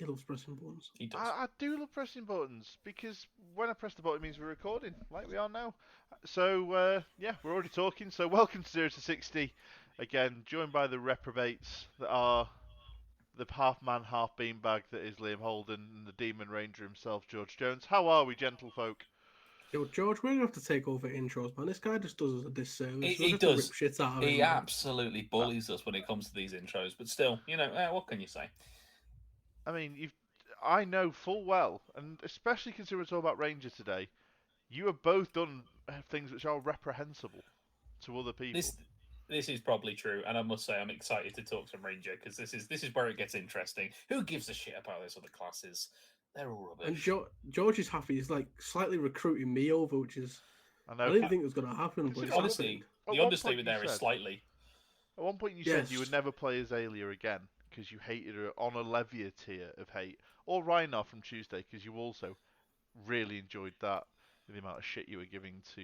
He loves pressing buttons. He does. I do love pressing buttons because when I press the button, it means we're recording, like we are now. So, yeah, we're already talking. So, welcome to 0 to 60. Again, joined by the reprobates that are the half man, half beanbag that is Liam Holden and the Demon Ranger himself, George Jones. How are we, gentlefolk? Yo, George, we're gonna have to take over intros, man. This guy just does us a disservice. We're He gonna have to rip does. shit out of him, He man. absolutely bullies us when it comes to these intros, but still, what can you say? I mean, I know full well, and especially considering we're talking about Ranger today, you have both done things which are reprehensible to other people. This this is probably true, and I must say I'm excited to talk some Ranger because this is where it gets interesting. Who gives a shit about those other classes? They're all And rubbish. George is happy. He's like slightly recruiting me over, which is I I know. didn't think it was gonna happen, but Consider it's Honestly, happened. at the one point understatement you there is said slightly. At one point, you said you would Yes. never play Azalea again because you hated her on a Levia tier of hate, or Rhinar from Tuesday because you also really enjoyed that with the amount of shit you were giving to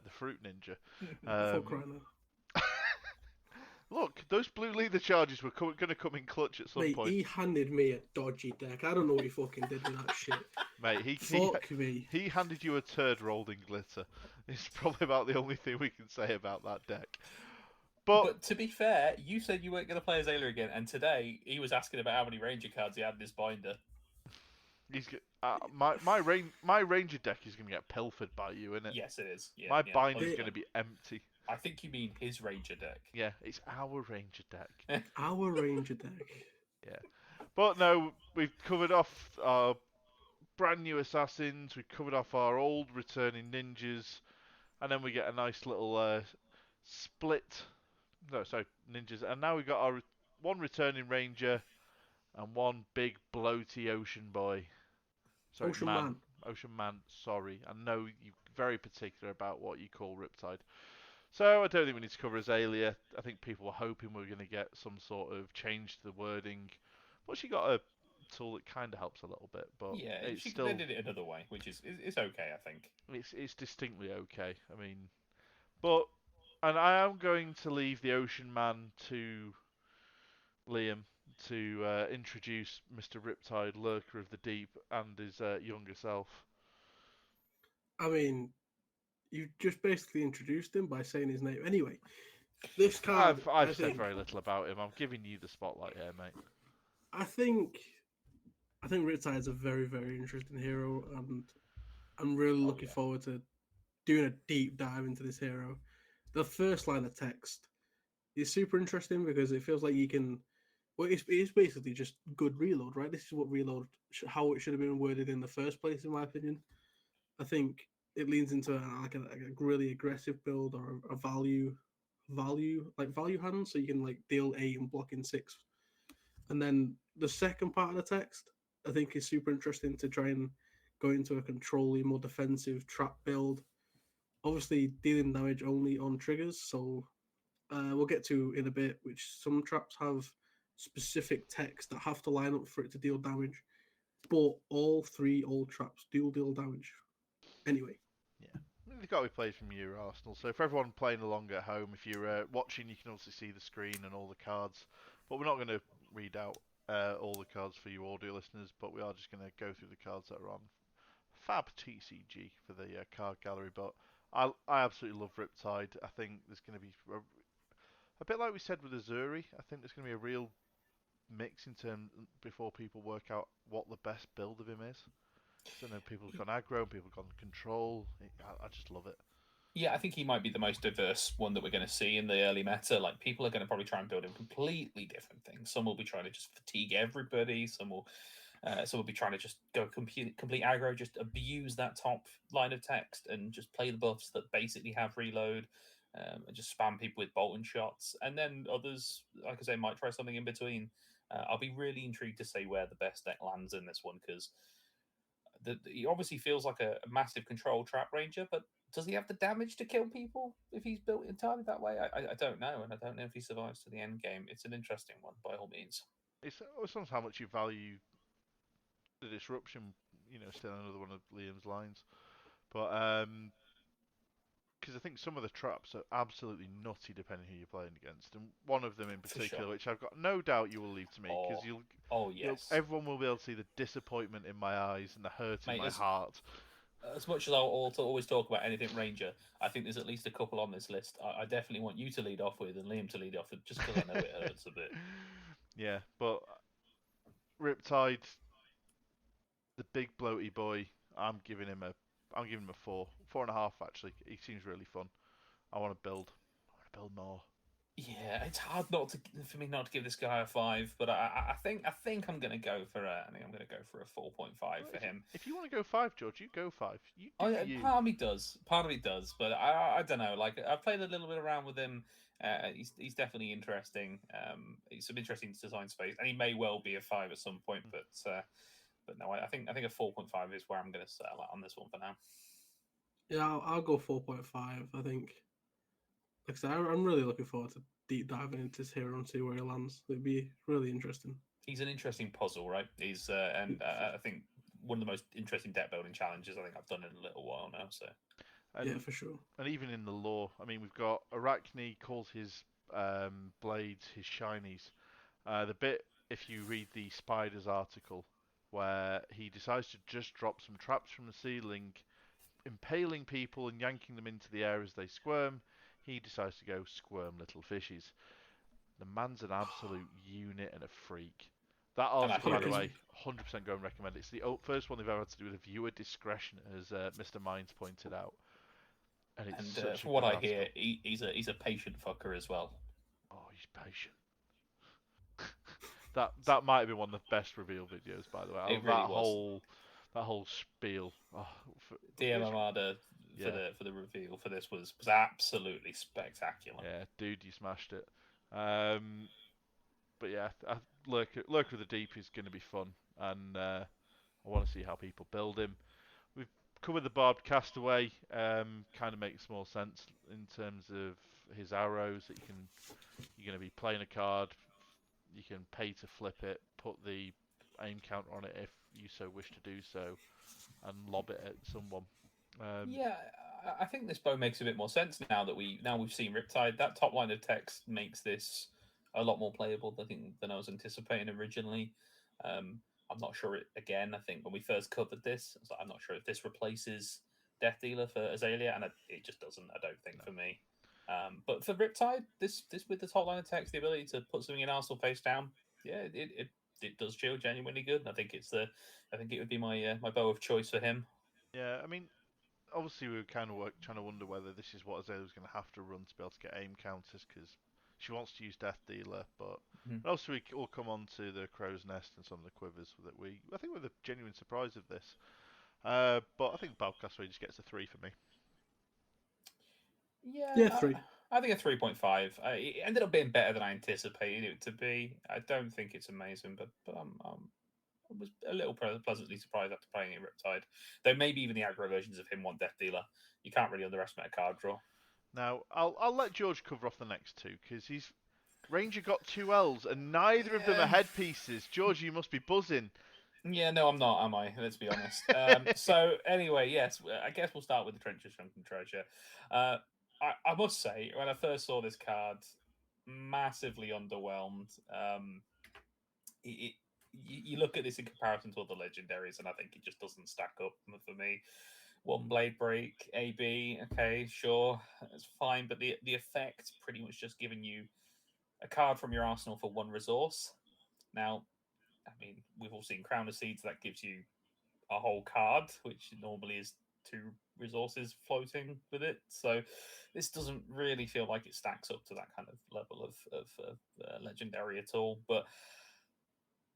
the Fruit Ninja. Fuck Um, right now. Look, those blue leader charges were going to come in clutch at some Mate, point, he handed me a dodgy deck. I don't know what he fucking did with that shit. mate. Fuck me. He handed you a turd rolled in glitter. It's probably about the only thing we can say about that deck. But But to be fair, you said you weren't going to play Azalea again, and today he was asking about how many Ranger cards he had in his binder. my Ranger deck is going to get pilfered by you, isn't it? Yes, it is. Yeah, My yeah, binder's going to 100%. be empty. I think you mean his Ranger deck. Yeah, it's our Ranger deck. Our Ranger deck. Yeah. But no, we've covered off our brand new assassins, we've covered off our old returning ninjas, and then we get a nice little split. No, sorry, ninjas. And now we've got our one returning ranger and one big bloaty ocean boy. Sorry, Ocean man. Man. Ocean man, sorry. I know you're very particular about what you call Riptide. So I don't think we need to cover Azalea. I think people were hoping we were going to get some sort of change to the wording. But she got a tool that kind of helps a little bit, but Yeah, it's they still did it another way, which is okay, I think. it's distinctly okay. I mean, but and I am going to leave the Ocean Man to Liam to introduce Mr. Riptide, Lurker of the Deep, and his younger self. I mean, you just basically introduced him by saying his name. Anyway, this card, I've said very little about him. I'm giving you the spotlight here, mate. I think, I think Riptide's a very, very interesting hero, and I'm really Oh looking yeah. forward to doing a deep dive into this hero. The first line of text is super interesting because it feels like you can. Well, it's basically just good reload, right? This is what reload, how it should have been worded in the first place, in my opinion. I think it leans into like a really aggressive build or a value hand, so you can like deal 8 and block in 6. And then the second part of the text, I think, is super interesting to try and go into a controlling, more defensive trap build. Obviously, dealing damage only on triggers, so we'll get to in a bit, which some traps have specific text that have to line up for it to deal damage. But all three old traps do deal damage. Anyway, Yeah. I mean, they've got to be played from your Arsenal. So for everyone playing along at home, if you're watching, you can also see the screen and all the cards. But we're not going to read out all the cards for you audio listeners, but we are just going to go through the cards that are on Fab TCG for the card gallery. But I absolutely love Riptide. I think there's going to be a bit like we said with Azuri. I think there's going to be a real mix in terms before people work out what the best build of him is. So I know people have gone aggro, people have gone control. I just love it. Yeah, I think he might be the most diverse one that we're going to see in the early meta. Like, people are going to probably try and build him completely different things. Some will be trying to just fatigue everybody. Some will be trying to just go complete aggro, just abuse that top line of text and just play the buffs that basically have reload, and just spam people with Bolton shots. And then others, like I say, might try something in between. I'll be really intrigued to see where the best deck lands in this one because he obviously feels like a massive control trap ranger, but does he have the damage to kill people if he's built entirely that way? I don't know, and I don't know if he survives to the end game. It's an interesting one by all means. It's almost how much you value the disruption. Still another one of Liam's lines. But because I think some of the traps are absolutely nutty depending who you're playing against, and one of them in For particular, sure. which I've got no doubt you will leave to me, because Oh yes, everyone will be able to see the disappointment in my eyes and the hurt in mate. my heart. As much as I'll always talk about anything Ranger, I think there's at least a couple on this list. I definitely want you to lead off with and Liam to lead off with, just because I know it hurts a bit. Yeah, but Riptide, the big bloaty boy, I'm giving him a 4.5 actually. He seems really fun. I want to build. I want to build more. Yeah, it's hard for me not to give this guy a 5, but I think I'm gonna go for I think I'm gonna go for a 4.5 for him. If you want to go 5, George, you go 5. You do you. Part of me does, but I don't know. Like I've played a little bit around with him. He's definitely interesting. He's some interesting design space, and he may well be a 5 at some point. But no, I think a 4.5 is where I'm going to settle on this one for now. Yeah, I'll go 4.5. I think. Like I said, I'm really looking forward to deep diving into this hero and see where he lands. It'd be really interesting. He's an interesting puzzle, right? He's I think one of the most interesting deck building challenges I think I've done in a little while now. So yeah, for sure. And even in the lore, I mean, we've got Arachne calls his blades his shinies. The bit, if you read the Spiders article, where he decides to just drop some traps from the ceiling, impaling people and yanking them into the air as they squirm, he decides to go squirm little fishies. The man's an absolute unit and a freak. That article, by the way, 100% go and recommend it. It's the first one they've ever had to do with a viewer discretion, as Mr. Minds pointed out. And for what I hear, he's a patient fucker as well. Oh, he's patient. that might have been one of the best reveal videos, by the way. It really was. That whole spiel. Oh, DM Armada for the reveal for this was absolutely spectacular. Yeah, dude, you smashed it. But yeah, Lurker of the Deep is going to be fun, and I want to see how people build him. We've covered the Barbed Castaway. Kind of makes more sense in terms of his arrows that you're going to be playing a card. You can pay to flip it, put the aim counter on it if you so wish to do so, and lob it at someone. Yeah, I think this bow makes a bit more sense now that we've seen Riptide. That top line of text makes this a lot more playable, I think, than I was anticipating originally. I'm not sure. I think when we first covered this, I was like, I'm not sure if this replaces Death Dealer for Azalea, and it just doesn't. I don't think for me. But for Riptide, this with the top line of text, the ability to put something in Arsenal face down, yeah, it does feel genuinely good. And I think it would be my bow of choice for him. Yeah, I mean, obviously we were kind of trying to wonder whether this is what Azalea was going to have to run to be able to get aim counters, because she wants to use Death Dealer, but also we'll come on to the Crow's Nest and some of the quivers that I think were the genuine surprise of this. But I think Balcastaway just gets a 3 for me. Yeah, 3. I think a 3.5. It ended up being better than I anticipated it to be. I don't think it's amazing, but I was a little pleasantly surprised after playing it Riptide. Though maybe even the aggro versions of him want Death Dealer. You can't really underestimate a card draw. Now, I'll let George cover off the next two, because Ranger got 2 L's, and neither of them are headpieces. George, you must be buzzing. Yeah, no, I'm not, am I? Let's be honest. So, anyway, yes, I guess we'll start with the Trenches Shrunken Treasure. I must say, when I first saw this card, massively underwhelmed. You look at this in comparison to other legendaries, and I think it just doesn't stack up for me. One blade break, AB, okay, sure, it's fine, but the effect pretty much just giving you a card from your arsenal for 1 resource. Now, I mean, we've all seen Crown of Seeds that gives you a whole card, which normally is 2 resources floating with it. So this doesn't really feel like it stacks up to that kind of level of legendary at all. But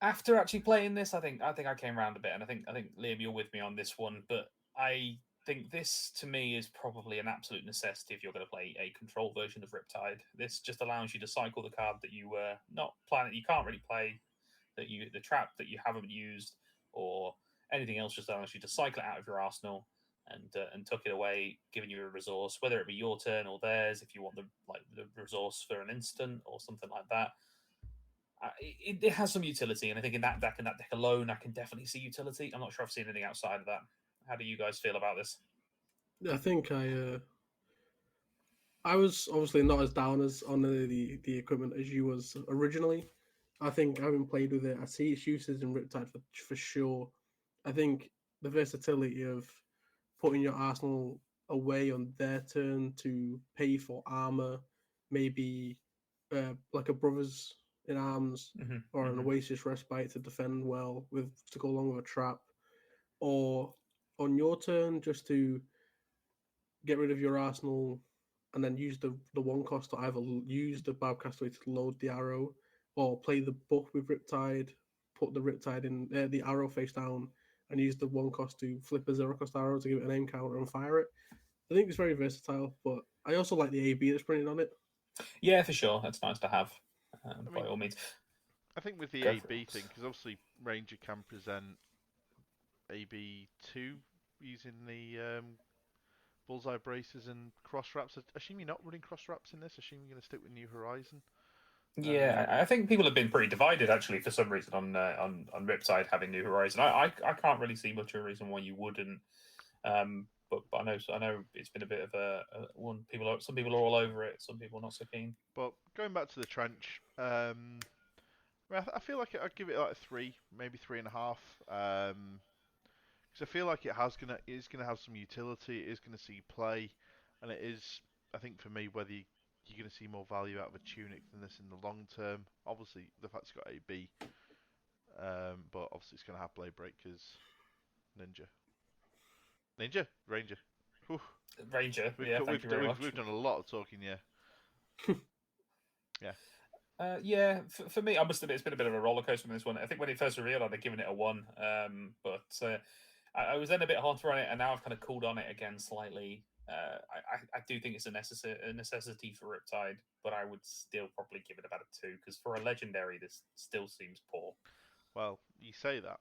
after actually playing this, I think I came around a bit, and I think Liam, you're with me on this one. But I think this to me is probably an absolute necessity if you're going to play a control version of Riptide. This just allows you to cycle the card that you were not planning, you can't really play, the trap that you haven't used, or anything else. Just allows you to cycle it out of your arsenal and tuck it away, giving you a resource, whether it be your turn or theirs, if you want the resource for an instant or something like that. It has some utility, and I think in that deck alone, I can definitely see utility. I'm not sure I've seen anything outside of that. How do you guys feel about this? I think I I was obviously not as down as on the equipment as you was originally. I think having played with it, I see its uses in Riptide for sure. I think the versatility of putting your Arsenal away on their turn to pay for armor, maybe like a Brothers in Arms Hmm. or an Hmm. Oasis Respite to defend well with to go along with a trap, or on your turn just to get rid of your Arsenal and then use the one cost to either use the Bowcastaway to load the arrow or play the buff with Riptide, put the Riptide in the arrow face down and use the one cost to flip a zero cost arrow to give it an aim counter and fire it. I think it's very versatile, but I also like the AB that's printed on it. Yeah, for sure. That's nice to have. I By mean, all means, I think with the go for AB it. thing, because obviously Ranger can present AB2 using the bullseye braces and cross wraps. Assume you're not running cross wraps in this. Assume you're going to stick with New Horizon. Yeah, I think people have been pretty divided actually for some reason on Riptide having New Horizon. I can't really see much of a reason why you wouldn't. But I know it's been a bit of a one. Some people are all over it. Some people not so keen. But going back to the trench, I feel like I'd give it like a 3, maybe 3.5. Because I feel like it is gonna have some utility. It is gonna see play, and it is. I think for me, whether you're gonna see more value out of a tunic than this in the long term. Obviously, the fact it's got AB, but obviously it's gonna have blade breakers, ranger. Whew. Ranger, We've yeah, co- thank we've you d- very we've much. we've done a lot of talking, yeah. Yeah. Yeah, for me, I must admit, it's been a bit of a roller coaster on this one. I think when it first revealed, I'd have given it a 1, but I was then a bit hard on it, and now I've kind of cooled on it again slightly. I do think it's a necessity for Riptide, but I would still probably give it about a 2 because for a legendary, this still seems poor. Well, you say that,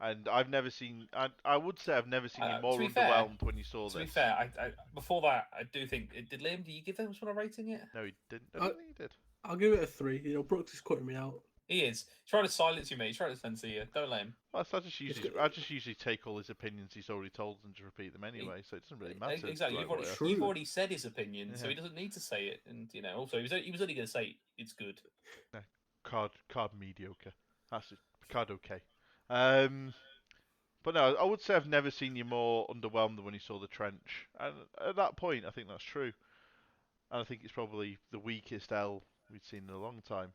and I've never seen. I would say I've never seen you To more be fair, underwhelmed when you saw to be this. fair, I before that, I do think did Liam? Do you give this one a rating yet? No, he didn't. I I, don't think he did. I'll give it a 3. You know, Brooks is cutting me out. He is. He's trying to silence you, mate. He's trying to censor you. Don't let him. Well, It's good. I just usually take all his opinions he's already told and just repeat them anyway, so it doesn't really matter. Exactly. Right, It's what You've true. already said his opinion, so Yeah. he doesn't need to say it. And also he was only going to say it's good. Yeah. Card mediocre. That's it. Card okay. Um, but no, I would say I've never seen you more underwhelmed than when you saw the trench, and at that point, I think that's true. And I think it's probably the weakest L we've seen in a long time.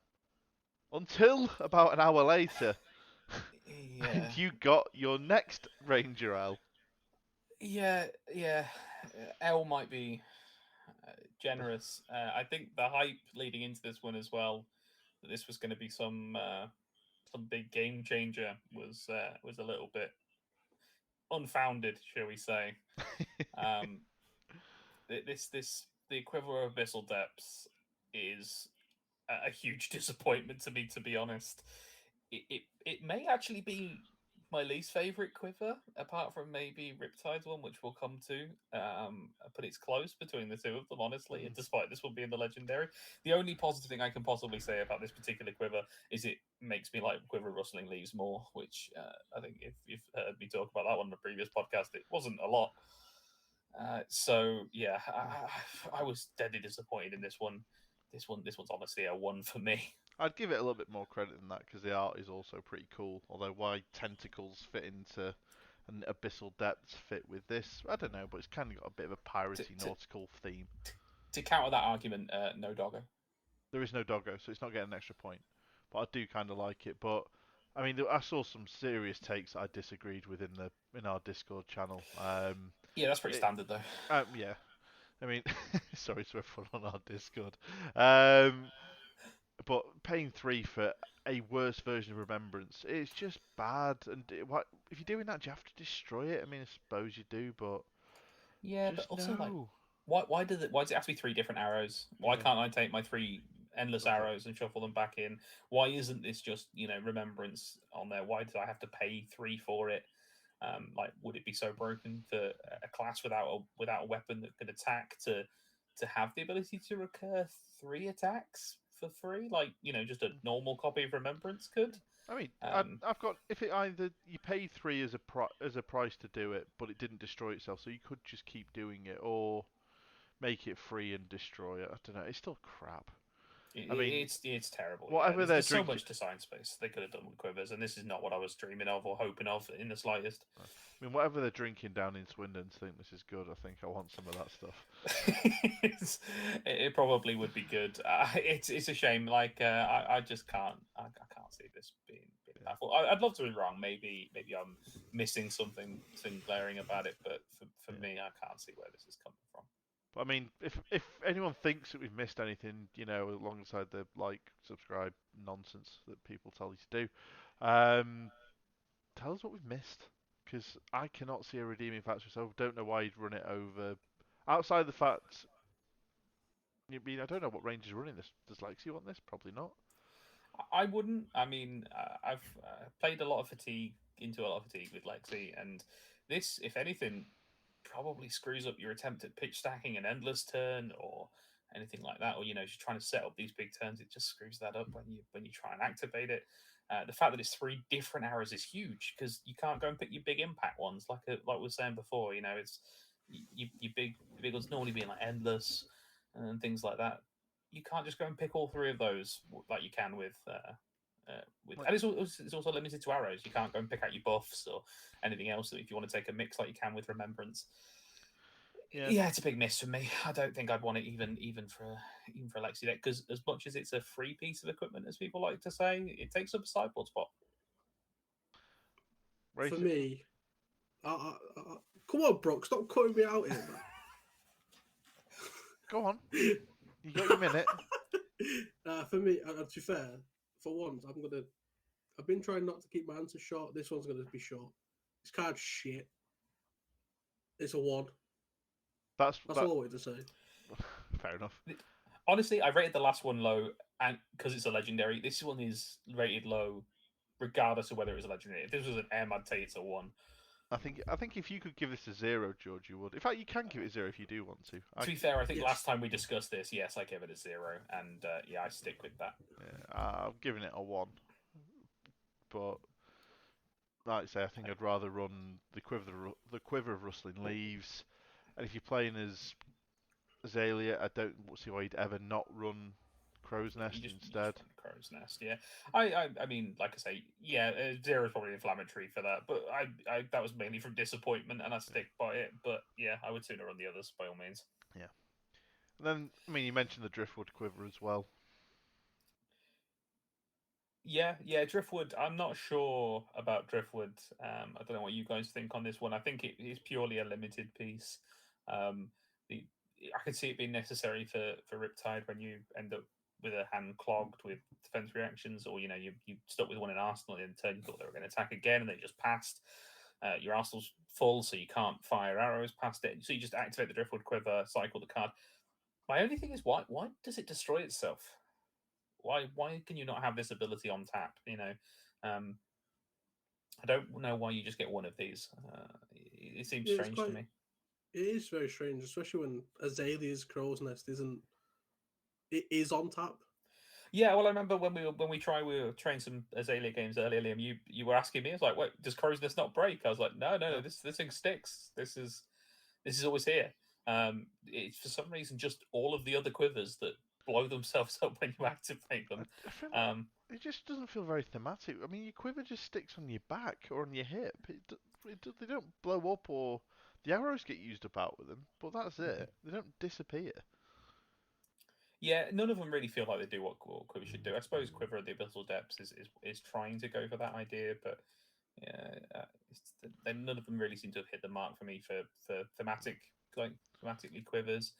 Until about an hour later, Yeah, and you got your next Ranger L. yeah. L might be generous. I think the hype leading into this one as well, that this was going to be some big game changer was a little bit unfounded, shall we say? Um, the equivalent of Abyssal Depths is a huge disappointment to me, to be honest. It may actually be my least favorite quiver, apart from maybe Riptide's one, which we'll come to. But it's close between the two of them, honestly. And despite this one being the legendary, the only positive thing I can possibly say about this particular quiver is it makes me like quiver rustling leaves more. Which I think if you've heard me talk about that one in the previous podcast, it wasn't a lot. So yeah, I was deadly disappointed in this one. This one's honestly a 1 for me. I'd give it a little bit more credit than that because the art is also pretty cool. Although why tentacles fit into an abyssal depths fit with this, I don't know. But it's kind of got a bit of a To, piratey to, nautical theme. to counter that argument, no doggo. There is no doggo, so it's not getting an extra point. But I do kind of like it. But I mean, I saw some serious takes I disagreed with in our Discord channel. Yeah, that's pretty It, standard though. yeah. I mean, sorry to everyone on our Discord. But paying 3 for a worse version of Remembrance, it's just bad. And what if you're doing that? Do you have to destroy it? I mean, I suppose you do, but Yeah, but just also like, no. why does it have to be 3 different arrows? Why Yeah, can't I take my 3 endless that's it. arrows and shuffle them back in? Why isn't this just Remembrance on there? Why do I have to pay 3 for it? Like, would it be so broken for a class without a weapon that could attack to have the ability to recur 3 attacks for free? Like, just a normal copy of Remembrance could. I mean, Um, I've got if it either you pay 3 as a price to do it, but it didn't destroy itself, so you could just keep doing it, or make it free and destroy it. I don't know. It's still crap. It's terrible. Whatever yeah. they're There's so drinking. much design space they could have done with quivers, and this is not what I was dreaming of or hoping of in the slightest. I mean, whatever they're drinking down in Swindon to think this is good, I think I want some of that stuff. It probably would be good. It's a shame. Like I just can't. I can't see this being powerful. I'd love to be wrong. Maybe I'm missing something glaring about it. But for me, I can't see where this is coming from. But I mean, if anyone thinks that we've missed anything, alongside the like, subscribe nonsense that people tell you to do, tell us what we've missed. Because I cannot see a redeeming factor, so I don't know why you'd run it over. Outside the fact, I don't know what range is running this. Does Lexi want this? Probably not. I wouldn't. I mean, I've played a lot of fatigue with Lexi, and this, if anything, probably screws up your attempt at pitch stacking an endless turn or anything like that. Or just trying to set up these big turns, it just screws that up when you try and activate it. The fact that it's 3 different arrows is huge because you can't go and pick your big impact ones like we were saying before. It's your big ones normally being like endless and things like that. You can't just go and pick all 3 of those like you can with. And it's also limited to arrows. You can't go and pick out your buffs or anything else if you want to take a mix like you can with Remembrance. Yeah, it's a big miss for me. I don't think I'd want it even for a Lexi deck because as much as it's a free piece of equipment, as people like to say, it takes up a sideboard spot. For me, come on, Brock, stop cutting me out here, man. Go on, you got your minute. For me, to be fair, for once, I've been trying not to keep my answers short. This one's gonna be short. This card's shit. It's a 1. That's all I wanted to say. Fair enough. Honestly, I rated the last one low, and because it's a legendary, this one is rated low, regardless of whether it was a legendary. If this was an M, I'd say it's a 1. I think if you could give this a 0, George, you would. In fact, you can give it a 0 if you do want to. To be fair, I think last time we discussed this, yes, I gave it a 0, and I stick with that. Yeah, I'm giving it a 1. But like I say, I think I'd rather run the quiver of rustling leaves, and if you're playing as Azalea, I don't see why you'd ever not run Crow's Nest instead. Crow's Nest, yeah. I mean, like I say, yeah, 0 is probably inflammatory for that, but I that was mainly from disappointment, and I stick by it. But yeah, I would sooner run the others by all means. Yeah. And then, I mean, you mentioned the Driftwood Quiver as well. Yeah, Driftwood. I'm not sure about Driftwood. I don't know what you guys think on this one. I think it is purely a limited piece. I could see it being necessary for Riptide when you end up with a hand clogged with defense reactions, or you stuck with one in Arsenal and in turn you thought they were going to attack again and they just passed. Your Arsenal's full, so you can't fire arrows past it. So you just activate the Driftwood Quiver, cycle the card. My only thing is, why does it destroy itself? Why can you not have this ability on tap? I don't know why you just get one of these. It seems strange to me. It is very strange, especially when Azalea's Crow's Nest it is on tap. Yeah, well, I remember when we were trying some Azalea games earlier, Liam. You were asking me, I was like, "Wait, does Crow's Nest not break?" I was like, "No, this thing sticks. This is always here." It's for some reason just all of the other quivers that blow themselves up when you activate them. It just doesn't feel very thematic. I mean, your quiver just sticks on your back or on your hip. They don't blow up, or the arrows get used up out with them, but that's it. They don't disappear. Yeah, none of them really feel like they do what Quiver should do. I suppose Quiver at the Abyssal Depths is trying to go for that idea, but none of them really seem to have hit the mark for me for thematically quivers.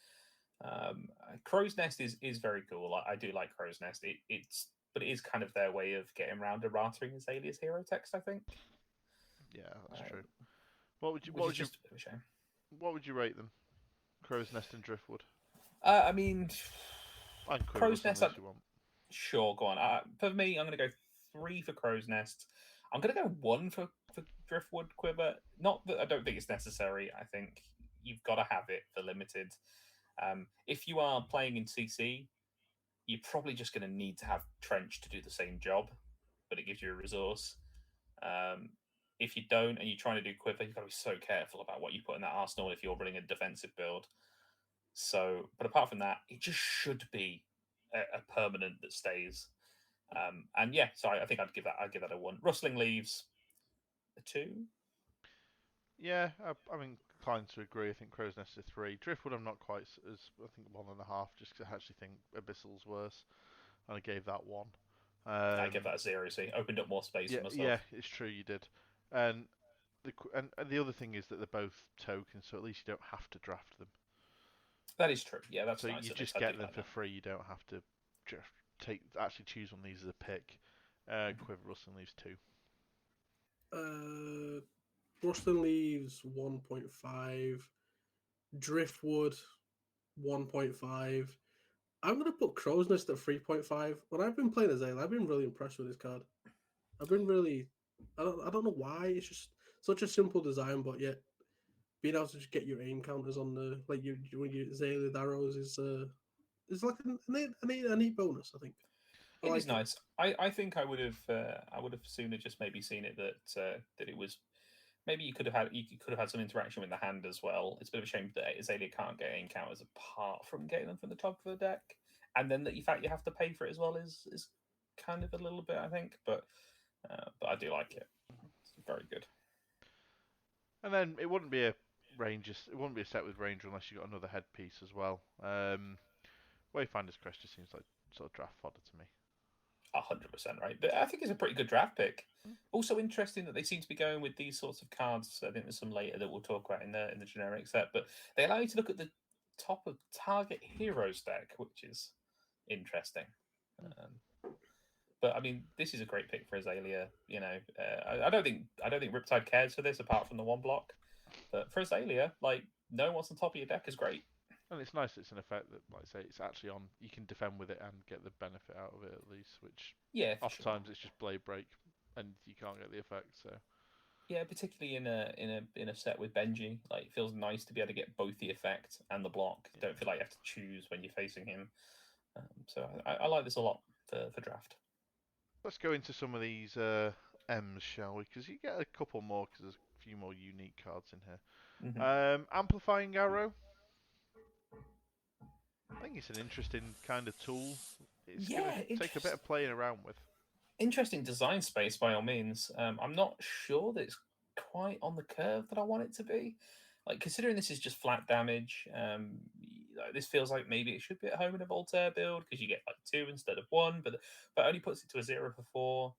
Crow's Nest is very cool. I do like Crow's Nest. But it is kind of their way of getting around errataing Azalea's hero text, I think. Yeah, that's true. What would you rate them? Crow's Nest and Driftwood. I mean, Crow's Nest. Sure, go on. For me, I'm going to go 3 for Crow's Nest. I'm going to go 1 for Driftwood Quiver. Not that I don't think it's necessary. I think you've got to have it for limited. If you are playing in CC, you're probably just going to need to have Trench to do the same job, but it gives you a resource. If you don't and you're trying to do Quiver, you've got to be so careful about what you put in that arsenal if you're running a defensive build. So, but apart from that, it just should be a permanent that stays. And yeah, so I think I'd give that a 1. Rustling Leaves, a 2. Yeah, I'm inclined to agree. I think Crow's Nest is 3. Driftwood, I'm not quite as I think 1.5, just 'cause I actually think Abyssal's worse, and I gave that 1. I give that a 0. See, opened up more space Yeah, for myself. yeah, it's true you did, and and the other thing is that they're both tokens, so at least you don't have to draft them. That is true. Yeah, that's So nice. you At just least I get do them like for that. free. You don't have to actually choose one of these as a pick. Quiver Rustling Leaves 2. Rustling Leaves 1.5, Driftwood 1.5. I'm gonna put Crow's Nest at 3.5. When I've been playing Azalea, I've been really impressed with this card. I've been really, I don't know why. It's just such a simple design, but yet being able to just get your aim counters on the like when you Azalea arrows is like a neat bonus. I think I It like is nice. I think I would have sooner just maybe seen it that it was maybe you could have had some interaction with the hand as well. It's a bit of a shame that Azalea can't get encounters apart from getting them from the top of the deck, and then the fact you have to pay for it as well is kind of a little bit, I think. But I do like it. It's very good. And then it wouldn't be a it wouldn't be a set with Ranger unless you got another headpiece as well. Wayfinder's Crest just seems like sort of draft fodder to me. 100% right. But I think it's a pretty good draft pick. Also interesting that they seem to be going with these sorts of cards. I think there's some later that we'll talk about in the generic set, but they allow you to look at the top of target heroes deck, which is interesting. But I mean, this is a great pick for Azalea. You know, I don't think Riptide cares for this apart from the 1 block. But for Azalea, like knowing what's on top of your deck is great. And it's nice it's an effect that, like I say, it's actually on. You can defend with it and get the benefit out of it at least, which Yeah, for sure. oftentimes it's just blade break and you can't get the effect. So Yeah, particularly in a set with Benji, like it feels nice to be able to get both the effect and the block. Yeah. Don't feel like you have to choose when you're facing him. So I like this a lot for draft. let's go into some of these M's, shall we? Because you get a couple more because there's a few more unique cards in here. Amplifying Arrow. I think it's an interesting kind of tool. It's going to take a bit of playing around with. Interesting design space by all means. I'm not sure that it's quite on the curve that I want it to be. Like considering this is just flat damage, this feels like maybe it should be at home in a Voltaire build because you get like 2 instead of 1, but only puts it to a 0 for 4.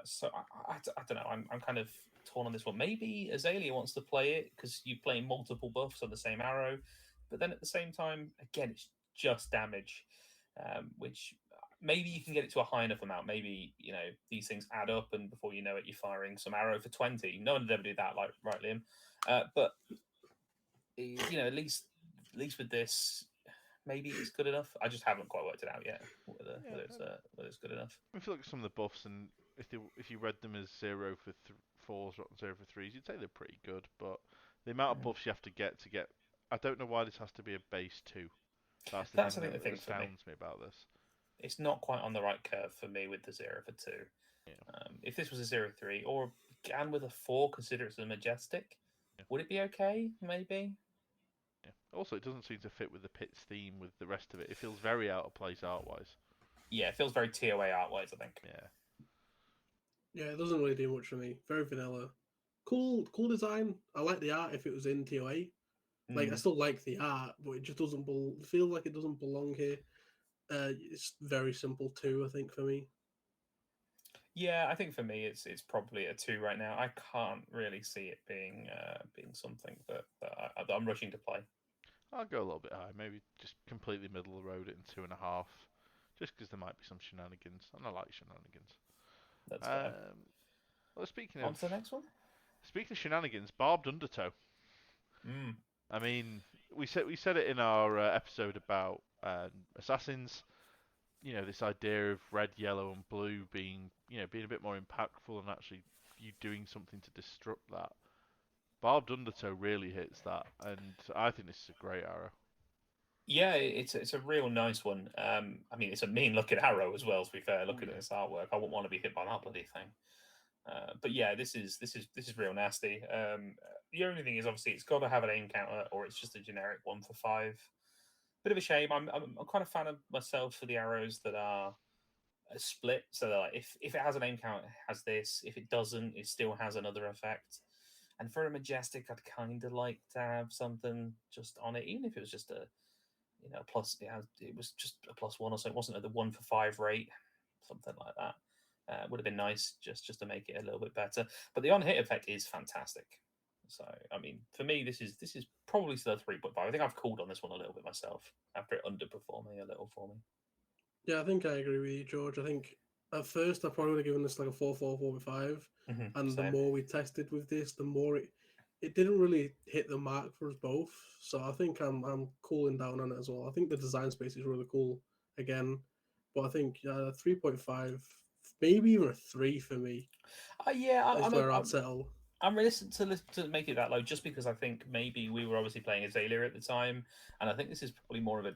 So I don't know. I'm kind of torn on this one. Maybe Azalea wants to play it because you play multiple buffs on the same arrow, but then at the same time, again, it's just damage, which maybe you can get it to a high enough amount. Maybe these things add up, and before you know it, you're firing some arrow for 20. No one would ever do that, like right, Liam. But at least with this, maybe it's good enough. I just haven't quite worked it out yet whether it's good enough. If you look at some of the buffs, and if you read them as 0 for 4s or 0 for 3s, you'd say they're pretty good. But the amount of buffs you have to get, I don't know why this has to be a base 2. That's the thing that astounds me about this. It's not quite on the right curve for me with the 0 for 2. Yeah. If this was a 0-3 or began with a 4, consider it's a majestic, would it be okay? Maybe. Yeah. Also, it doesn't seem to fit with the Pits theme with the rest of it. It feels very out of place art-wise. Yeah, it feels very TOA art-wise, I think. Yeah, it doesn't really do much for me. Very vanilla. Cool design. I like the art if it was in TOA. Like I still like the art, but it just doesn't feel like it doesn't belong here. It's very simple too, I think, for me. Yeah, I think for me it's probably a 2 right now. I can't really see it being something that I'm rushing to play. I'll go a little bit high, maybe just completely middle of the road at 2.5, just because there might be some shenanigans, and I like shenanigans. That's fair. Well, speaking On to the next one. Speaking of shenanigans, Barbed Undertow. I mean, we said it in our episode about assassins. This idea of red, yellow, and blue being a bit more impactful and actually you doing something to disrupt that. Barbed Undertow really hits that, and I think this is a great arrow. Yeah, it's a real nice one. I mean, it's a mean looking arrow as well. To be fair, looking at this artwork, I wouldn't want to be hit by that bloody thing. But yeah, this is real nasty. The only thing is, obviously, it's got to have an aim counter, or it's just a generic 1 for 5. bit of a shame. I'm quite a fan of myself for the arrows that are split. So that, like, if it has an aim count, it has this. If it doesn't, it still has another effect. And for a majestic, I'd kind of like to have something just on it, even if it was just a plus. It was just a +1 or so. It wasn't the 1 for 5 rate, something like that. Would have been nice just to make it a little bit better. But the on hit effect is fantastic. So I mean, for me, this is probably still a 3.5. I think I've called on this one a little bit myself after it underperforming a little for me. Yeah, I think I agree with you, George. I think at first I probably would have given this like a 4.4, 4.5, and the Same. more we tested with this, the more it didn't really hit the mark for us both. So I think I'm cooling down on it as well. I think the design space is really cool again, but I think 3.5, maybe even a 3 for me Yeah, is where I'd settle. I'm reticent to make it that low just because I think maybe we were obviously playing Azalea at the time, and I think this is probably more of a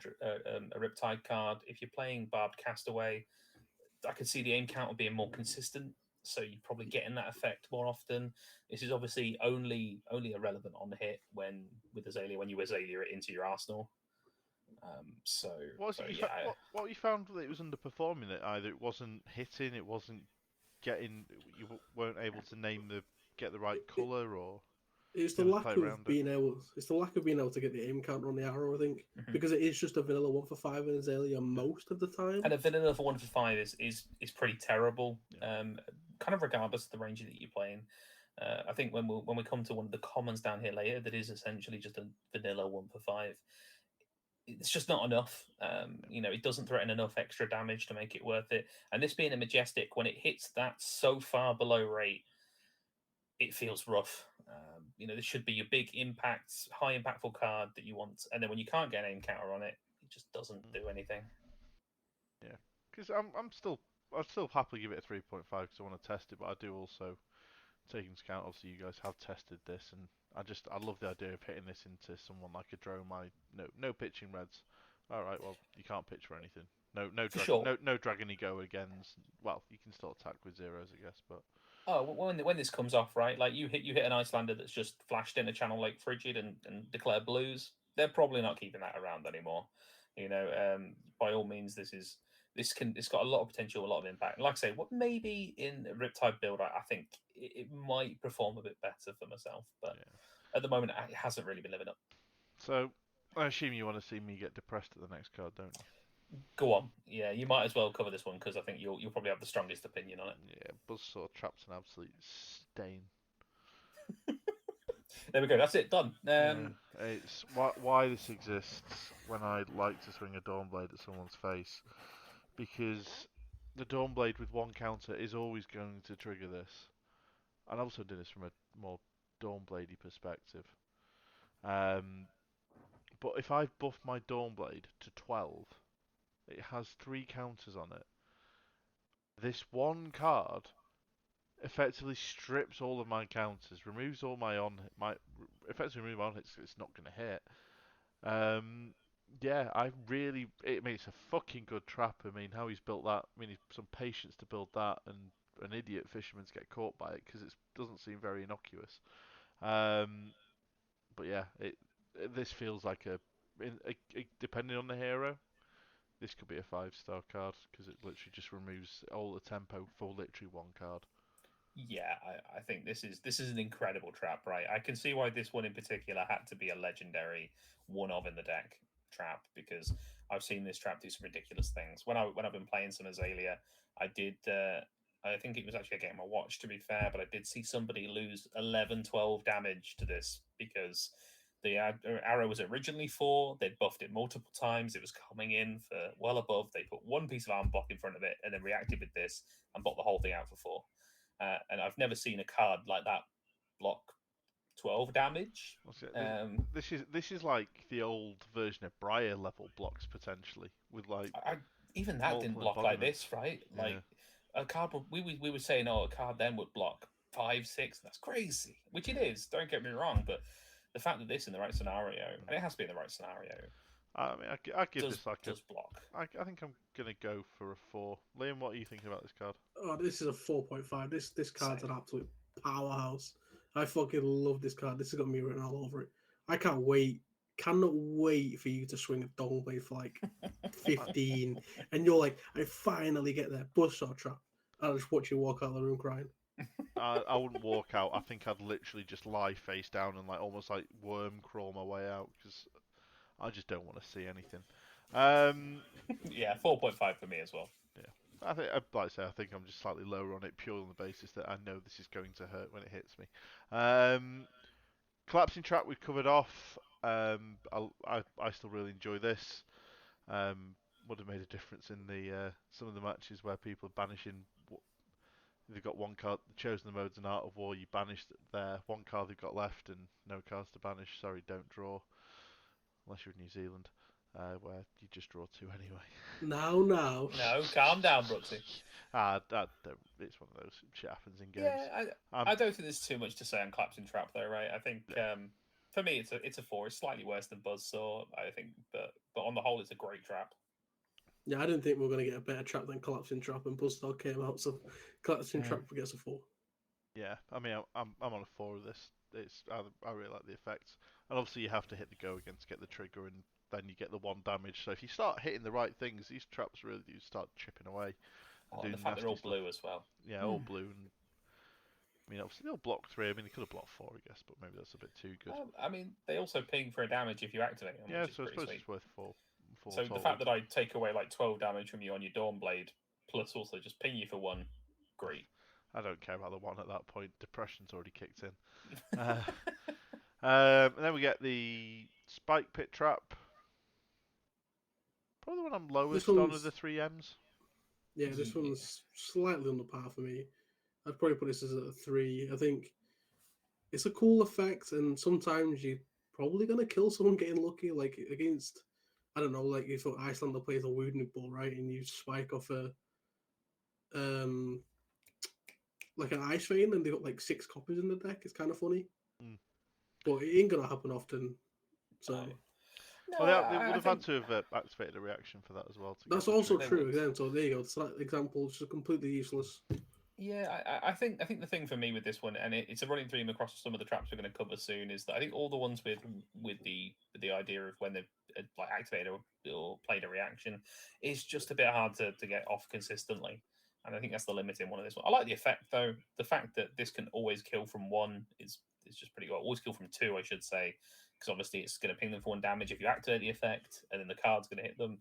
Riptide card. If you're playing Barbed Castaway, I could see the aim count being more consistent, so you're probably getting that effect more often. This is obviously only irrelevant on the hit when with Azalea when you Azalea it into your arsenal. What you found that it was underperforming it? Either it wasn't hitting, it wasn't getting, you weren't able to get the right color, or It's the lack of being able. It's the lack of being able to get the aim counter on the arrow. I think because it is just a vanilla 1 for 5 in Azalea most of the time. And a vanilla for 1 for 5 is pretty terrible. Yeah. Kind of regardless of the range that you're playing. I think when we come to one of the commons down here later, that is essentially just a vanilla 1 for 5. It's just not enough. It doesn't threaten enough extra damage to make it worth it. And this being a majestic, when it hits that so far below rate, it feels rough. This should be your big impact, high impactful card that you want. And then when you can't get an aim counter on it, it just doesn't do anything. Yeah, because I'd still happily give it a 3.5 because I want to test it, but I do also take into account, obviously, you guys have tested this, and I love the idea of hitting this into someone like a drone. No pitching reds. All right, well, you can't pitch for anything. No dragony go against. Well, you can still attack with zeros, I guess, but. Oh, when this comes off, right? Like you hit an Icelander that's just flashed in a channel like Frigid and declared blues. They're probably not keeping that around anymore. By all means, it's got a lot of potential, a lot of impact. And like I say, what maybe in a Riptide build, I think it might perform a bit better for myself, but at the moment, it hasn't really been living up. So I assume you want to see me get depressed at the next card, don't you? Go on. Yeah, you might as well cover this one because I think you'll probably have the strongest opinion on it. Yeah, Buzzsaw Trap's an absolute stain. There we go. That's it. Done. It's why this exists when I like to swing a Dawnblade at someone's face, because the Dawnblade with one counter is always going to trigger this. And I also did this from a more Dawnbladey perspective. But if I buff my Dawnblade to 12, it has 3 counters on it. This one card effectively strips all of my counters, removes all effectively remove my on hits. It's not going to hit. It's a fucking good trap. I mean, how he's built that. I mean, he's some patience to build that, and an idiot fisherman's get caught by it because it doesn't seem very innocuous. But yeah, this feels like depending on the hero, this could be a 5-star card because it literally just removes all the tempo for literally one card. Yeah, I think this is an incredible trap, right? I can see why this one in particular had to be a legendary one of in the deck trap, because I've seen this trap do some ridiculous things. When I've been playing some Azalea, I did I think it was actually a game I watched, to be fair, but I did see somebody lose 11, 12 damage to this because the arrow was originally 4. They'd buffed it multiple times. It was coming in for well above. They put one piece of armor block in front of it and then reacted with this and bought the whole thing out for 4. And I've never seen a card like that block 12 damage. This is like the old version of Briar level blocks potentially with like. Even that didn't block like this, right? Like a card. We were saying, a card then would block 5, 6. That's crazy, which it is. Don't get me wrong, but the fact that this in the right scenario, and it has to be in the right scenario. I mean, I give this like a block. I think I'm gonna go for a 4. Liam, what are you thinking about this card? Oh, this is a 4.5. This card's an absolute powerhouse. I fucking love this card. This has got me written all over it. I can't wait cannot wait for you to swing a dong blade for like 15, and you're like, I finally get there, buzzsaw trap. I'll just watch you walk out of the room crying. I wouldn't walk out. I think I'd literally just lie face down and like almost like worm crawl my way out because I just don't want to see anything. Yeah, 4.5 for me as well. Yeah, I think, like I say, I think I'm just slightly lower on it purely on the basis that I know this is going to hurt when it hits me. Collapsing trap we've covered off. I still really enjoy this. Would have made a difference in the some of the matches where people are banishing. They've got one card chosen the modes in Art of War. You banish their one card they've got left and no cards to banish. Sorry, don't draw unless you're in New Zealand, where you just draw 2 anyway. Now. No, calm down, Brooksy. It's one of those shit happens in games. Yeah, I don't think there's too much to say on Collapsing Trap though, right? I think for me it's a 4. It's slightly worse than Buzzsaw, I think, but on the whole it's a great trap. Yeah, I didn't think we were going to get a better trap than Collapsing Trap, and Buzzsaw came out, so Collapsing Trap gets a 4. Yeah, I mean I'm on a 4 of this. I really like the effects, and obviously you have to hit the go again to get the trigger, and then you get the 1 damage. So if you start hitting the right things, these traps really do start chipping away. And the fact they're all blue as well. Yeah, all blue. And I mean, obviously they'll block 3. I mean, they could have blocked 4, I guess, but maybe that's a bit too good. I mean, they also ping for a damage if you activate them. Yeah, which is so I pretty suppose sweet. it's worth 4. So total. The fact that I take away like 12 damage from you on your Dawn Blade, plus also just ping you for 1, great. I don't care about the 1 at that point. Depression's already kicked in. And then we get the Spike Pit Trap. Probably the one I'm lowest on of the 3 M's. Yeah, this one's slightly under par for me. I'd probably put this as a 3. I think it's a cool effect, and sometimes you're probably going to kill someone getting lucky, like against, I don't know, like if Icelander plays a Wounded Bull, right, and you spike off a, like an Ice Vein, and they've got like 6 copies in the deck. It's kind of funny. But it ain't going to happen often, so... No, they would have had to have activated a reaction for that as well. That's also true again. So there you go. So that example is completely useless. Yeah, I think the thing for me with this one, and it's a running theme across some of the traps we're going to cover soon, is that I think all the ones with the idea of when they've like activated or played a reaction is just a bit hard to get off consistently, and I think that's the limiting one of this one. I like the effect though. The fact that this can always kill from 1 is just pretty good. Always kill from 2, I should say. Because obviously it's going to ping them for 1 damage if you activate the effect, and then the card's going to hit them.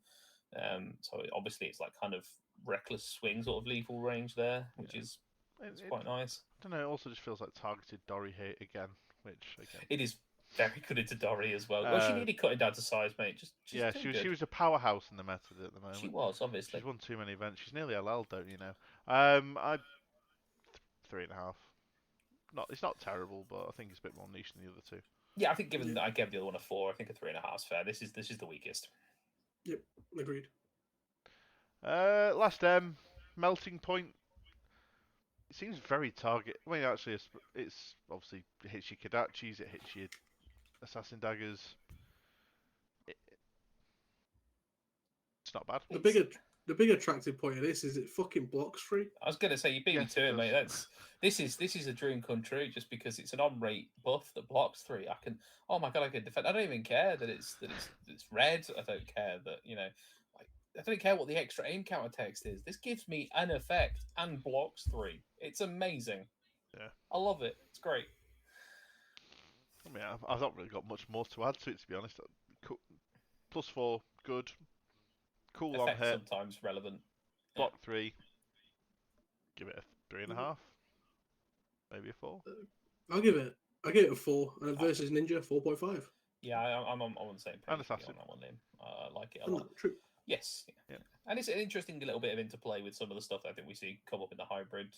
So obviously it's like kind of reckless swing sort of lethal range there, which is quite nice. I don't know. It also just feels like targeted Dory hate again, which again it is very good into Dory as well. Well, she needed cutting down to size, mate. She was a powerhouse in the meta at the moment. She was obviously. She's won too many events. She's nearly LL, don't you know? I 3.5. It's not terrible, but I think it's a bit more niche than the other 2. Yeah, I think given that I gave the other one a 4, I think a 3.5 is fair. This is the weakest. Yep, agreed. Last M, Melting Point. It seems very target. I mean, actually, it's obviously it hits your Kodachis, it hits your Assassin Daggers. It's not bad. The big attractive point of this is it fucking blocks 3. I was going to say you beat me to it, mate. This is a dream come true just because it's an on-rate buff that blocks 3. I can defend. I don't even care that it's red. I don't care that I don't care what the extra aim counter text is. This gives me an effect and blocks 3. It's amazing. Yeah, I love it. It's great. I mean, I've not really got much more to add to it, to be honest. +4, good. Cool Effect on hit. Sometimes relevant. Block 3. Give it a 3.5. Maybe a 4. I'll give it a 4. And versus Ninja 4.5. Yeah, I'm on the same page And on Assassin. that one. I like it a lot. True. Yes. Yeah. And it's an interesting little bit of interplay with some of the stuff that I think we see come up in the hybrid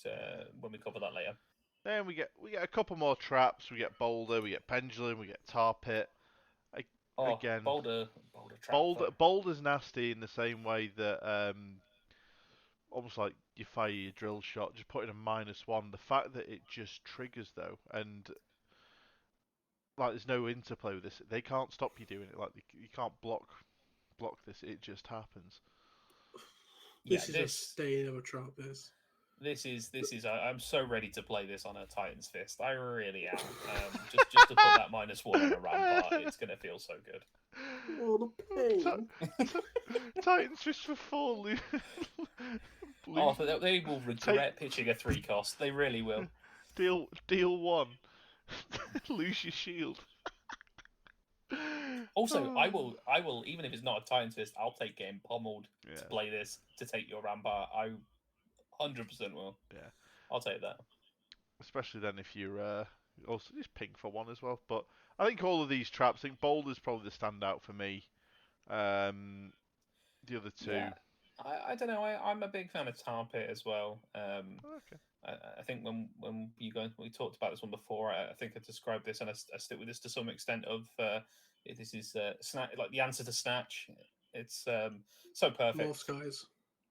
when we cover that later. Then we get a couple more traps. We get Boulder, we get Pendulum, we get Tar Pit. Again, Boulder trap. Boulder's nasty in the same way that almost like you fire your drill shot, just put in a -1. The fact that it just triggers though, and like there's no interplay with this. They can't stop you doing it. Like you can't block this. It just happens. This is a stain of a trap. This is. I'm so ready to play this on a Titan's Fist. I really am. Just to put that -1 on a Rampart, it's gonna feel so good. Oh, the pain. Titans Fist for 4. Oh, they will regret pitching a 3-cost. They really will. Deal 1. Lose your shield. Also, I will, even if it's not a Titan's Fist, I'll take getting pummeled to play this to take your Rampart. I 100% will. Yeah. I'll take that. Especially then if you're also just pink for 1 as well. But I think all of these traps, I think Boulder's probably the standout for me. The other 2. Yeah. I don't know. I'm a big fan of Tar Pit as well. Okay. I think when we talked about this one before, I think I described this, and I stick with this to some extent. Of this is Snatch, like the answer to Snatch. It's so perfect. More skies.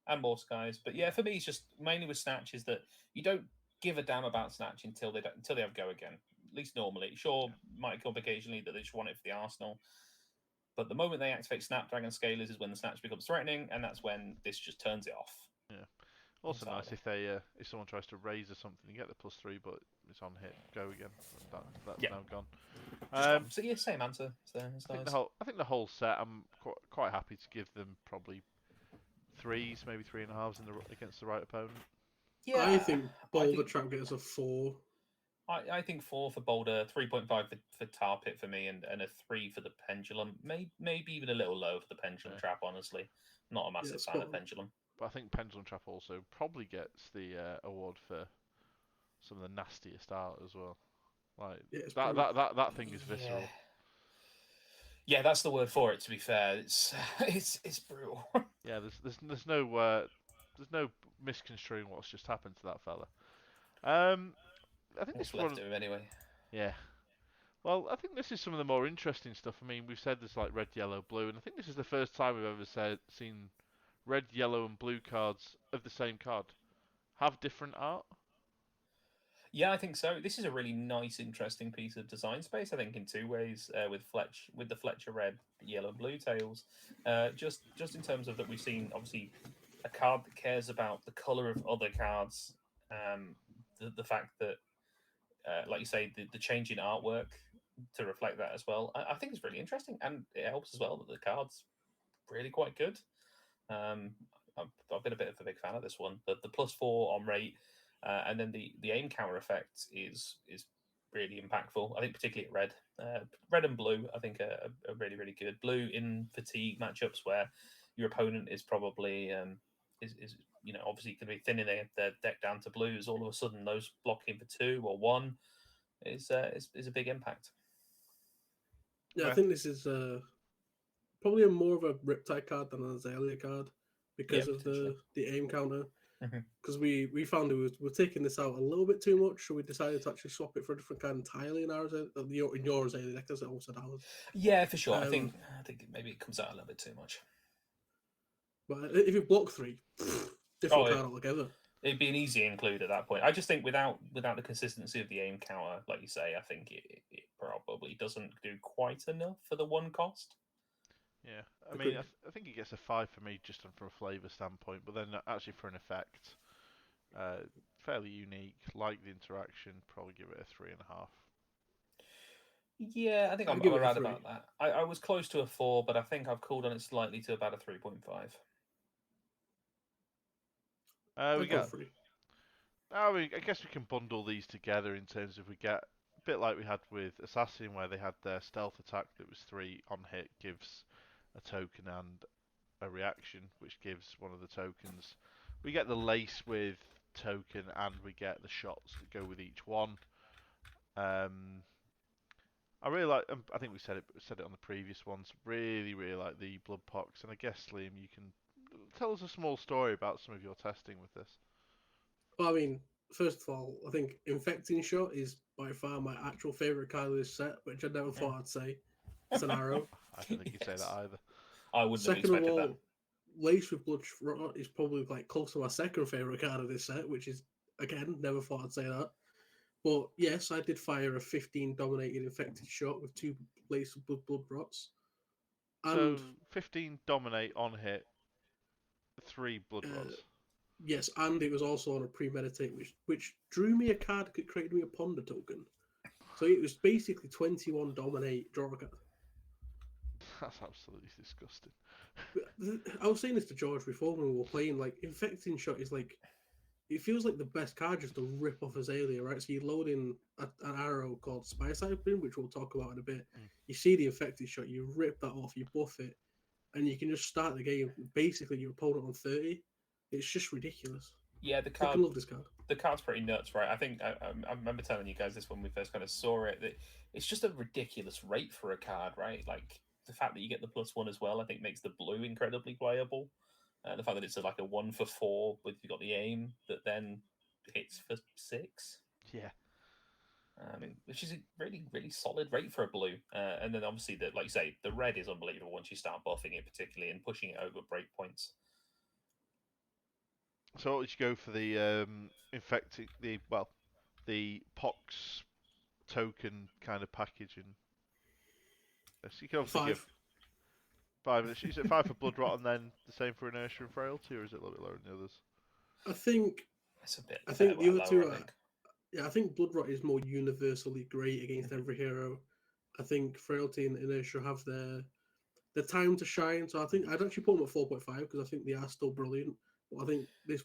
And more skies, but yeah, for me, it's just mainly with Snatch is that you don't give a damn about Snatch until they have go again. At least normally, sure, might come up occasionally that they just want it for the Arsenal. But the moment they activate Snapdragon Scalers is when the Snatch becomes threatening, and that's when this just turns it off. Yeah. Also nice if someone tries to raise or something, you get the +3, but it's on hit, go again. That's now gone. So yeah, same answer. So I think the whole set, I'm quite happy to give them probably 3s, maybe 3.5s against the right opponent. Yeah, I think Boulder trap gets a 4. I think 4 for Boulder, 3.5 for Tar Pit for me, and a 3 for the Pendulum. Maybe even a little low for the Pendulum trap. Honestly, not a massive fan of Pendulum. But I think Pendulum Trap also probably gets the award for some of the nastiest art as well. Like that thing is visceral. Yeah, that's the word for it. To be fair, it's brutal. Yeah, there's no misconstruing what's just happened to that fella. I think what's left of him anyway. Yeah. Well, I think this is some of the more interesting stuff. I mean, we've said there's like red, yellow, blue, and I think this is the first time we've ever seen red, yellow, and blue cards of the same card have different art. Yeah, I think so. This is a really nice, interesting piece of design space. I think in 2 ways with the Fletcher red, yellow, and blue tails. Just in terms of that, we've seen obviously a card that cares about the color of other cards. The fact that, like you say, the change in artwork to reflect that as well. I think it's really interesting, and it helps as well that the card's really quite good. I've been a bit of a big fan of this one. The +4 on rate, and then the aim counter effect is really impactful. I think particularly at red and blue. I think are really really good. Blue in fatigue matchups where your opponent is probably is obviously going to be thinning their deck down to blues. All of a sudden, those blocking for 2 or 1 is a big impact. Yeah, I think this is probably more of a Riptide card than an Azalea card because of the aim counter. Because we found we're taking this out a little bit too much, so we decided to actually swap it for a different kind entirely in your Azalea deck, as it also ours. Yeah, for sure. I think maybe it comes out a little bit too much. But if you block 3, different card altogether. It'd be an easy include at that point. I just think without the consistency of the aim counter, like you say, I think it probably doesn't do quite enough for the 1 cost. Yeah, I mean, I think it gets a 5 for me just from a flavour standpoint, but then actually for an effect, fairly unique. Like the interaction, probably give it a 3.5. Yeah, I think I'm around about that. I was close to a 4, but I think I've cooled on it slightly to about a 3.5. We got. I guess we can bundle these together in terms of we get a bit like we had with Assassin, where they had their stealth attack that was 3 on hit, gives a token and a reaction, which gives one of the tokens. We get the lace with token, and we get the shots that go with each one. I really like. I think we said it on the previous ones. Really, really like the Bloodpox, and I guess Liam, you can tell us a small story about some of your testing with this. Well, I mean, first of all, I think Infecting Shot is by far my actual favourite card of this set, which I never thought I'd say. It's an arrow. I don't think you'd say that either. I wouldn't have expected that. Lace with Bloodshot is probably like close to my second favourite card of this set, which is, again, never thought I'd say that. But yes, I did fire a 15 dominated Infected Shot with 2 Lace with Blood Rots. So 15 dominate on hit, 3 Blood Rots. Yes, and it was also on a premeditate, which drew me a card that created me a ponder token. So it was basically 21 dominate, draw a card. That's absolutely disgusting. I was saying this to George before when we were playing. Like, infecting shot is like, it feels like the best card just to rip off Azalea, right? So you load in an arrow called Spy Cycling, which we'll talk about in a bit. Mm. You see the infected shot, you rip that off, you buff it, and you can just start the game. Basically, your opponent on 30. It's just ridiculous. Yeah, the I card. fucking love this card. The card's pretty nuts, right? I think I remember telling you guys this when we first kind of saw it. That it's just a ridiculous rate for a card, right? Like the fact that you get the +1 as well, I think makes the blue incredibly playable. The fact that it's like a 1 for 4 with you got the aim that then hits for 6. Yeah. Which is a really, really solid rate for a blue. And then obviously, like you say, the red is unbelievable once you start buffing it, particularly and pushing it over breakpoints. So what would you go for the infecting the pox token kind of packaging? Yes, you can obviously 5. give 5. Is it 5 for blood rot and then the same for inertia and frailty, or is it a little bit lower than the others? I think. It's a bit. I think the other lower, two I are. think. Yeah, I think Blood Rot is more universally great against every hero. I think Frailty and Inertia have their time to shine. So I think I'd actually put them at 4.5 because I think they are still brilliant. But I think the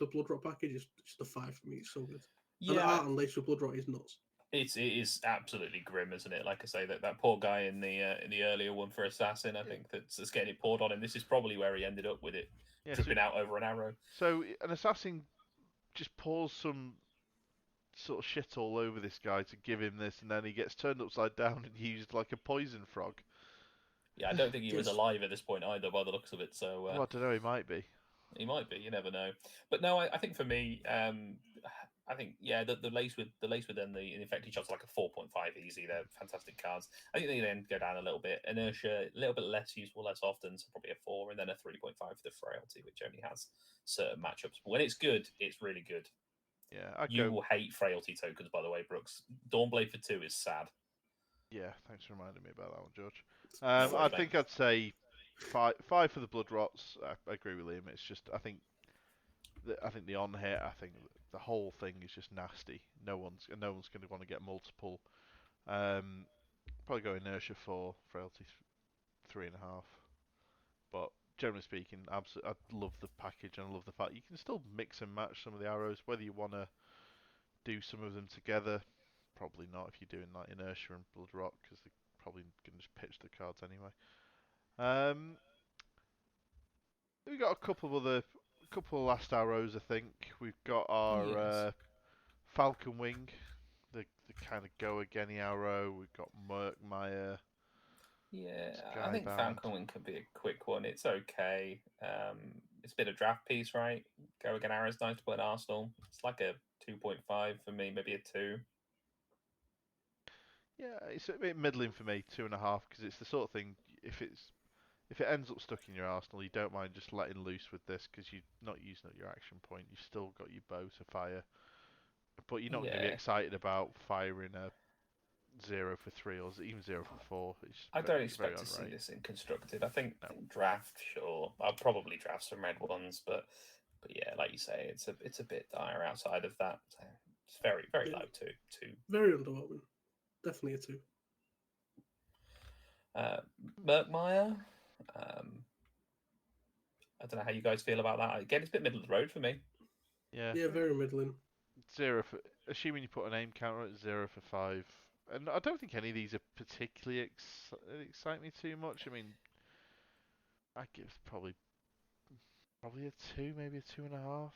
Blood Rot package is just a 5 for me. It's so good. And the art and lace with Blood Rot is nuts. It is absolutely grim, isn't it? Like I say, that poor guy in the earlier one for Assassin, I think that's getting it poured on him. This is probably where he ended up with it dripping out over an arrow. So an Assassin just pours some sort of shit all over this guy to give him this, and then he gets turned upside down and used like a poison frog. Yeah, I don't think he was alive at this point either, by the looks of it. So well, I don't know, he might be. He might be. You never know. But no, I think for me, I think the lace with then the infected shots are like a 4.5 easy. They're fantastic cards. I think they then go down a little bit. Inertia a little bit less useful less often, so probably a 4, and then a 3.5 for the frailty, which only has certain matchups. But when it's good, it's really good. Yeah, you will hate frailty tokens, by the way, Brooks. Dawnblade for 2 is sad. Yeah, thanks for reminding me about that one, George. I think I'd say 5 for the blood rots. I agree with Liam. It's just I think the on hit. I think the whole thing is just nasty. No one's going to want to get multiple. Probably go inertia 4, frailty 3.5. But generally speaking, absolutely, I love the package and I love the fact you can still mix and match some of the arrows. Whether you want to do some of them together, probably not if you're doing like inertia and blood rot, because they're probably going to just pitch the cards anyway. We got a couple of last arrows. I think we've got our Falcon Wing, the kind of go again arrow. We've got Murkmire. Yeah, Skybound. I think Falcon Wing could be a quick one. It's okay. It's a bit of draft piece, right? Go again arrow's nice to put in Arsenal. It's like a 2.5 for me, maybe a 2. Yeah, it's a bit middling for me, 2.5, because it's the sort of thing. If it ends up stuck in your arsenal, you don't mind just letting loose with this because you're not using up your action point. You've still got your bow to fire, but you're not going to be excited about firing a 0 for 3 or even 0 for 4. I don't expect to see this in constructed. I think draft, sure. I'll probably draft some red ones, but yeah, like you say, it's a bit dire outside of that. So it's very, very low too. Very underwhelming. Definitely a 2. Murkmire. I don't know how you guys feel about that. Again, it's a bit middle of the road for me. Yeah, very middling. 0 for, assuming you put an aim counter at 0 for 5. And I don't think any of these are particularly excite me too much. I mean, I give probably a 2, maybe a 2.5.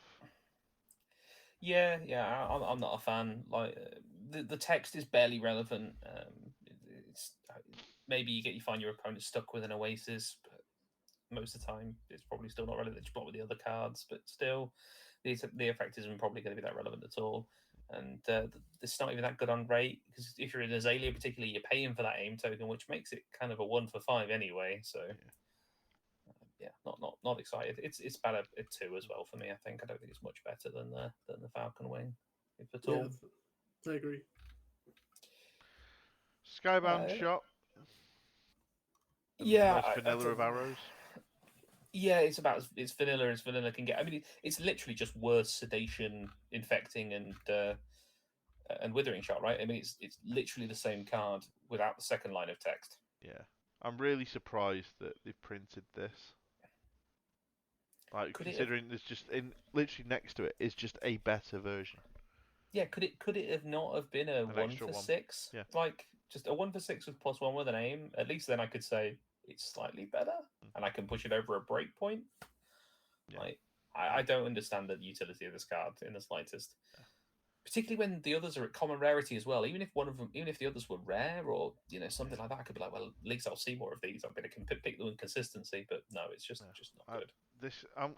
Yeah, I'm not a fan. Like the text is barely relevant. It's maybe you find your opponent stuck with an Oasis, but most of the time it's probably still not relevant. It's blocked with the other cards, but still, the effect isn't probably going to be that relevant at all. And it's not even that good on rate because if you're in Azalea, particularly, you're paying for that aim token, which makes it kind of a 1 for 5 anyway. So. Yeah. Not excited. It's about a 2 as well for me. I think I don't think it's much better than the Falcon Wing, if at all. Yeah, I agree. Skybound shot. Yeah, most vanilla of arrows. Yeah, it's about it's vanilla as vanilla can get. I mean, it's literally just worse sedation, infecting, and withering shot, right? I mean, it's literally the same card without the second line of text. Yeah, I'm really surprised that they've printed this. Like Could it have? considering there's just in literally next to it is just a better version, Yeah, could it have not have been a an one extra for one. 6? Yeah. Like just a 1 for 6 with +1 with an aim. At least then I could say it's slightly better, and I can push it over a breakpoint. Yeah. Like I don't understand the utility of this card in the slightest. Particularly when the others are at common rarity as well. Even if one of them, even if the others were rare or something like that, I could be like, well, at least I'll see more of these. I'm going to pick the inconsistency, but no, it's just not good.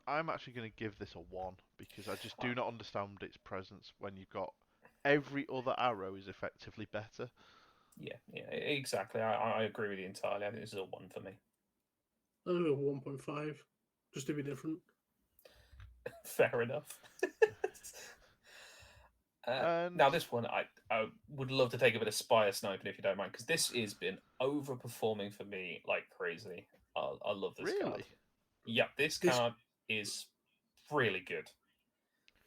I'm actually going to give this a 1 because I just do not understand its presence when you've got every other arrow is effectively better. Yeah, exactly. I agree with you entirely. I think this is a 1 for me. I'll go 1.5, just to be different. Fair enough. Now this one, I would love to take a bit of Spire sniping if you don't mind, because this has been overperforming for me like crazy. I love this card. Really? Yeah, this card is really good.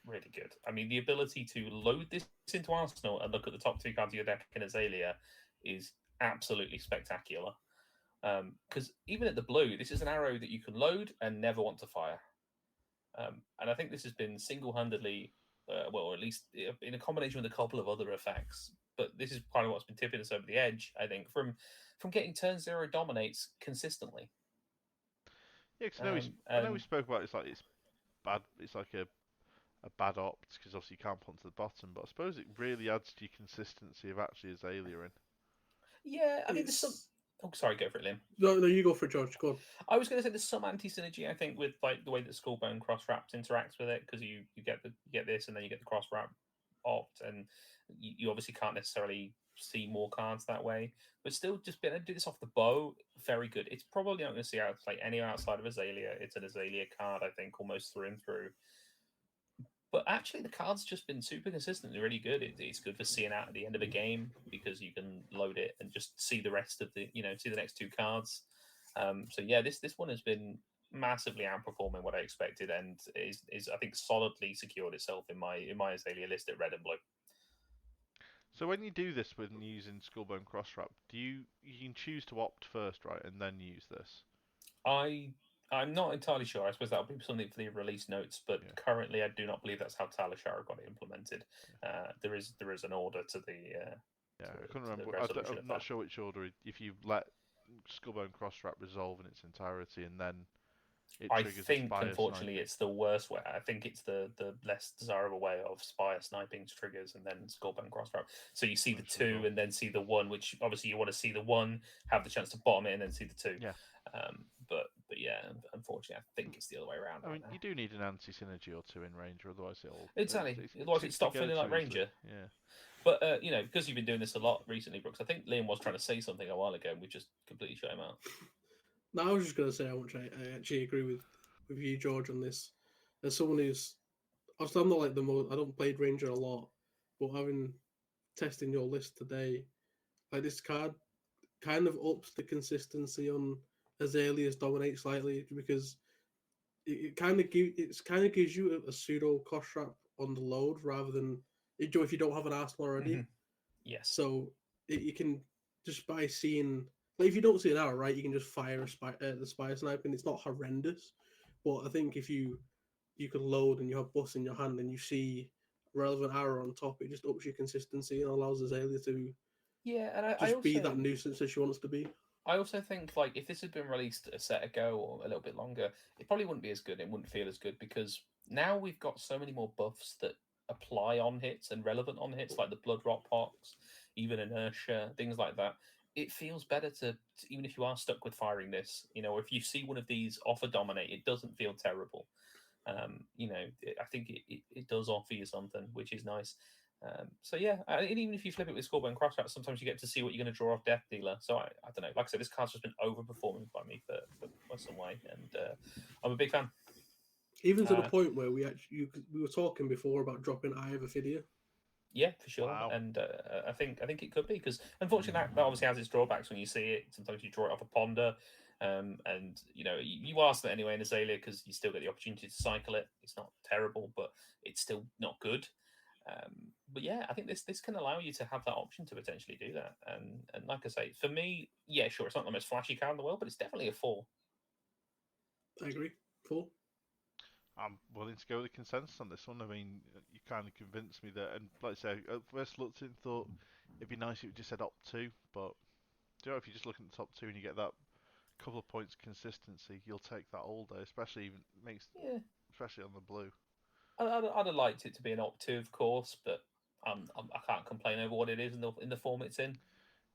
Really good. I mean, the ability to load this into Arsenal and look at the top 2 cards of your deck in Azalea is absolutely spectacular. Because even at the blue, this is an arrow that you can load and never want to fire. And I think this has been single-handedly, well, at least in a combination with a couple of other effects. But this is kind of what's been tipping us over the edge, I think, from getting turn 0 dominates consistently. Yeah, because I know we spoke about it's bad. It's like a bad opt because obviously you can't put to the bottom. But I suppose it really adds to your consistency of actually Azalea in. Yeah, I mean, there's some. Oh, sorry, go for it, Liam. No, you go for it, George. Go on. I was going to say there's some anti-synergy, I think, with like the way that Skullbone cross wraps interacts with it, because you get this and then you get the cross wrap opt, and you obviously can't necessarily see more cards that way. But still, just being able to do this off the bow, very good. It's probably not going to see out like any outside of Azalea. It's an Azalea card, I think, almost through and through. But actually, the card's just been super consistently really good. It's good for seeing out at the end of a game because you can load it and just see the rest of see the next 2 cards. So yeah, this one has been massively outperforming what I expected, and is I think solidly secured itself in my Azalea list at red and blue. So when you do this when using Skullbone Crosswrap, you can choose to opt first, right, and then use this? I'm not entirely sure. I suppose that would be something for the release notes, but currently I do not believe that's how Talishara got it implemented. There is an order to the. I couldn't remember. I'm not sure which order. If you let Skullbone Crosswrap resolve in its entirety and then it triggers a Spire unfortunately, sniping. it's the worst way. I think it's the less desirable way of Spire sniping triggers and then Skullbone Crosswrap. So you see the 2 and then see the 1, which obviously you want to see the 1, have the chance to bottom it, and then see the 2. Yeah. But yeah, unfortunately, I think it's the other way around. I mean, you do need an anti-synergy or 2 in Ranger, otherwise it'll... Otherwise it stops feeling like Ranger. Yeah. But, because you've been doing this a lot recently, Brooks, I think Liam was trying to say something a while ago and we just completely shut him out. No, I was just going to say how much I actually agree with you, George, on this. As someone who's... I'm not like the most... I don't play Ranger a lot, but having testing your list today, like this card kind of ups the consistency on Azalea's dominate slightly, because it kind of gives you a pseudo cost trap on the load rather than if you don't have an Arsenal already. Mm-hmm. Yes. So you can just by seeing, like, if you don't see an arrow, right, you can just fire the Spire snipe and it's not horrendous. But I think if you can load and you have bus in your hand and you see relevant arrow on top, it just ups your consistency and allows Azalea to be that nuisance that she wants to be. I also think, like, if this had been released a set ago or a little bit longer, it probably wouldn't be as good. It wouldn't feel as good because now we've got so many more buffs that apply on hits and relevant on hits, like the Blood Rot Pox, even Inertia, things like that. It feels better to even if you are stuck with firing this, or if you see one of these offer dominate, it doesn't feel terrible. I think it does offer you something, which is nice. So yeah, and even if you flip it with Skullbone Crosswrap, sometimes you get to see what you're going to draw off Death Dealer. So I don't know. Like I said, this card's just been overperforming by me for some way, and I'm a big fan. Even to the point where we were talking before about dropping Eye of Ophidia. Yeah, for sure. Wow. And I think it could be because unfortunately that obviously has its drawbacks when you see it. Sometimes you draw it off a ponder. And you ask that anyway in Azalea because you still get the opportunity to cycle it. It's not terrible, but it's still not good. But yeah, I think this can allow you to have that option to potentially do that. And like I say, for me, yeah, sure, it's not the most flashy card in the world, but it's definitely a 4. I agree. 4. I'm willing to go with the consensus on this one. I mean, you kind of convinced me that, and like I say, at first looked at it and thought it'd be nice if it just said op 2, but if you just look at the top 2 and you get that couple of points consistency, you'll take that all day, especially especially on the blue. I'd have liked it to be an op 2, of course, but I can't complain over what it is in the form it's in.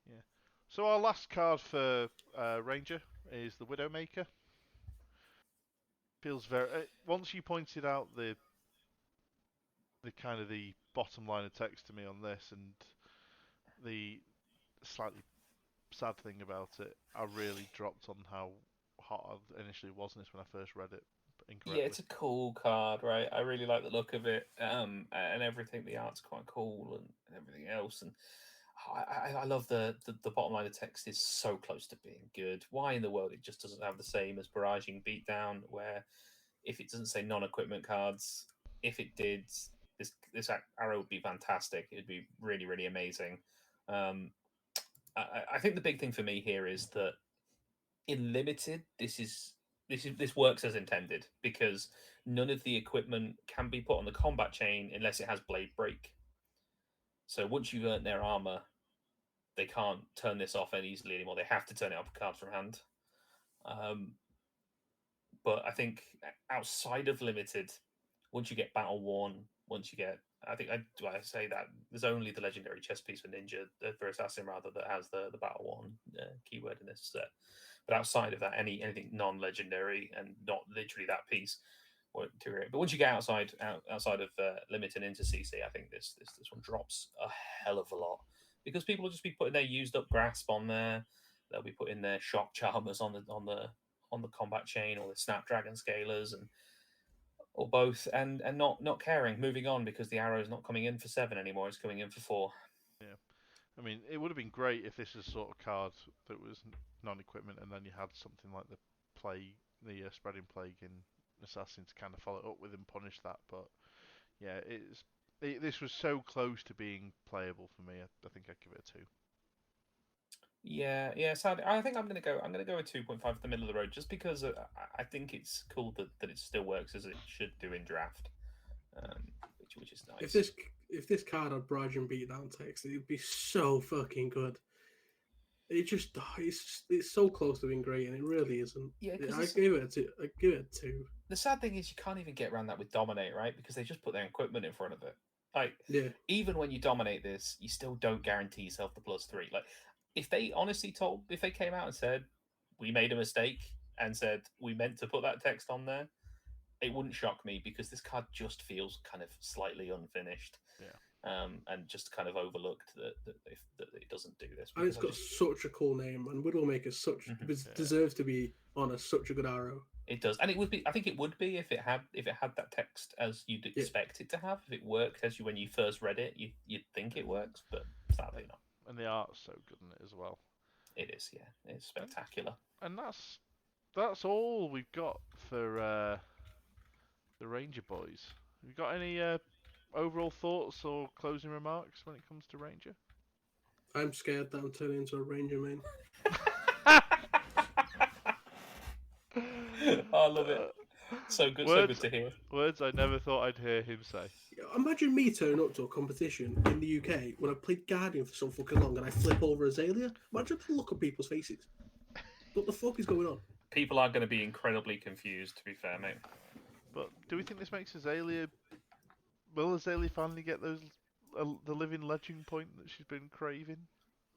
Yeah. So our last card for Ranger is the Widowmaker. Feels very. Once you pointed out the kind of the bottom line of text to me on this, and the slightly sad thing about it, I really dropped on how hot I initially was on this when I first read it incorrectly. Yeah, it's a cool card, right? I really like the look of it, and everything. The art's quite cool, and everything else. And I love the bottom line of text is so close to being good. Why in the world it just doesn't have the same as Barraging Beatdown, where if it doesn't say non-equipment cards, if it did, this arrow would be fantastic. It'd be really, really amazing. I think the big thing for me here is that in limited, this works as intended because none of the equipment can be put on the combat chain unless it has blade break. So once you've earned their armor, they can't turn this off any easily anymore. They have to turn it off cards from hand. But I think outside of limited, once you get battle worn, once you get, I say that there's only the legendary chess piece for ninja, for assassin rather, that has the battle worn keyword in this set. But outside of that, anything non-legendary and not literally that piece won't do it. But once you get outside of limited into CC, I think this one drops a hell of a lot because people will just be putting their used up grasp on there. They'll be putting their shock charmers on the combat chain or the snapdragon scalers or both, and not caring, moving on because the arrow is not coming in for 7 anymore. It's coming in for 4. Yeah. I mean, it would have been great if this was sort of card that was non-equipment, and then you had something like the spreading plague in Assassin to kind of follow it up with and punish that. But yeah, this was so close to being playable for me. I think I'd give it a 2. Yeah. Sadly, I think I'm gonna go with 2.5 at the middle of the road, just because I think it's cool that it still works as it should do in draft, which is nice. If this card had Barraging Beatdown text, it'd be so fucking good. It's so close to being great, and it really isn't. Yeah, I give it a 2. The sad thing is you can't even get around that with Dominate, right? Because they just put their equipment in front of it. Like, yeah. Even when you dominate this, you still don't guarantee yourself the +3. Like, if they came out and said, we made a mistake and said we meant to put that text on there, it wouldn't shock me because this card just feels kind of slightly unfinished. Yeah. And just kind of overlooked that it doesn't do this. And it's got such a cool name, and Widowmaker deserves to be on such a good arrow. It does, and it would be. I think it would be if it had that text as you'd expect it to have. If it worked as when you first read it, you'd think it works, but sadly not. And the art's so good in it as well. It is, yeah. It's spectacular. And that's all we've got for the Ranger boys. Have you got any overall thoughts or closing remarks when it comes to Ranger? I'm scared that I'm turning into a Ranger main. I love it. So good to hear. Words I never thought I'd hear him say. Imagine me turning up to a competition in the UK when I played Guardian for so fucking long and I flip over Azalea. Imagine the look on people's faces. What the fuck is going on? People are going to be incredibly confused, to be fair, mate. But do we think this makes Azalea... Will Azalea finally get the living legend point that she's been craving?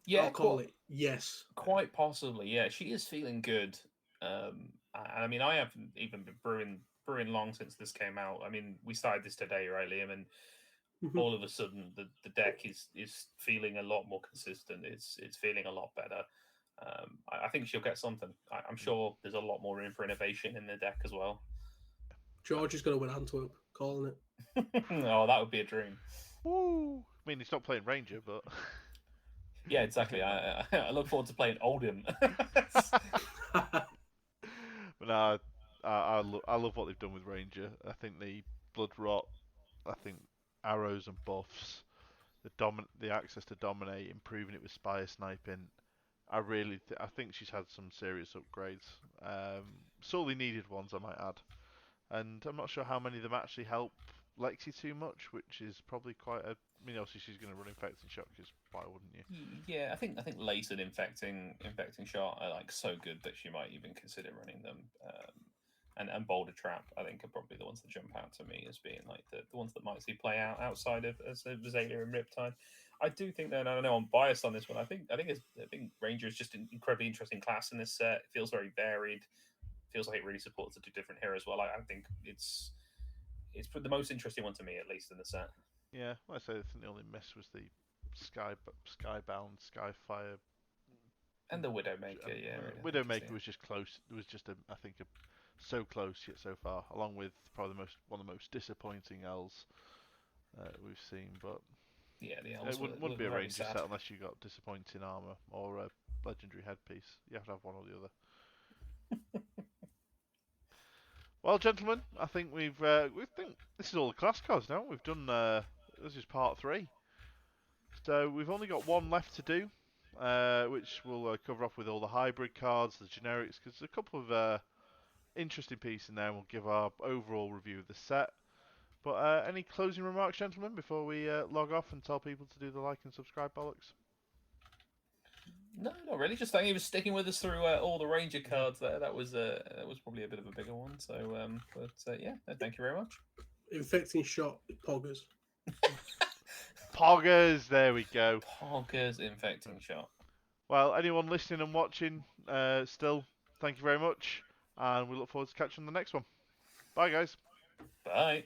Yeah, I'll call it yes. Quite possibly, yeah. She is feeling good. I mean, I haven't even been brewing long since this came out. I mean, we started this today, right, Liam? And all of a sudden, the deck is feeling a lot more consistent. It's feeling a lot better. I think she'll get something. I'm sure there's a lot more room for innovation in the deck as well. George is going to win Antwerp, calling it. Oh, that would be a dream. Woo! I mean, he's not playing Ranger, but... Yeah, exactly. I look forward to playing Oldham. But no, I love what they've done with Ranger. I think the Blood Rot, I think arrows and buffs, the access to dominate, improving it with Spire sniping. I think she's had some serious upgrades. Sorely needed ones, I might add. And I'm not sure how many of them actually help Lexi too much, which is probably quite a. I mean, obviously she's going to run infecting shot, because why wouldn't you? Yeah, I think lace and infecting shot are like so good that she might even consider running them. And boulder trap, I think, are probably the ones that jump out to me as being like the ones that might see play out outside of Azalea and Riptide. I do think that, and I know I'm biased on this one. I think Ranger is just an incredibly interesting class in this set. It feels very varied. Feels like it really supports the two different heroes well. I think it's the most interesting one to me, at least in the set. Yeah, like I say, I think the only miss was the Skybound, Skyfire, And the Widowmaker, yeah, really, I think is Widowmaker was just close. It was just I think so close yet so far, along with probably one of the most disappointing L's we've seen. But yeah, the it elves wouldn't be a very Ranger sad. set unless you got disappointing armor or a legendary headpiece. You have to have one or the other. Well, gentlemen, I think we think this is all the class cards now. We've done this is part 3, so we've only got one left to do, which we'll cover off with all the hybrid cards, the generics, because there's a couple of interesting pieces in there. And we'll give our overall review of the set. But any closing remarks, gentlemen, before we log off and tell people to do the like and subscribe bollocks? No, not really. Just thank you for sticking with us through all the Ranger cards. There, that was probably a bit of a bigger one. So, yeah, no, thank you very much. Infecting shot, poggers. Poggers, there we go. Poggers infecting shot. Well, anyone listening and watching, still, thank you very much, and we look forward to catching the next one. Bye, guys. Bye.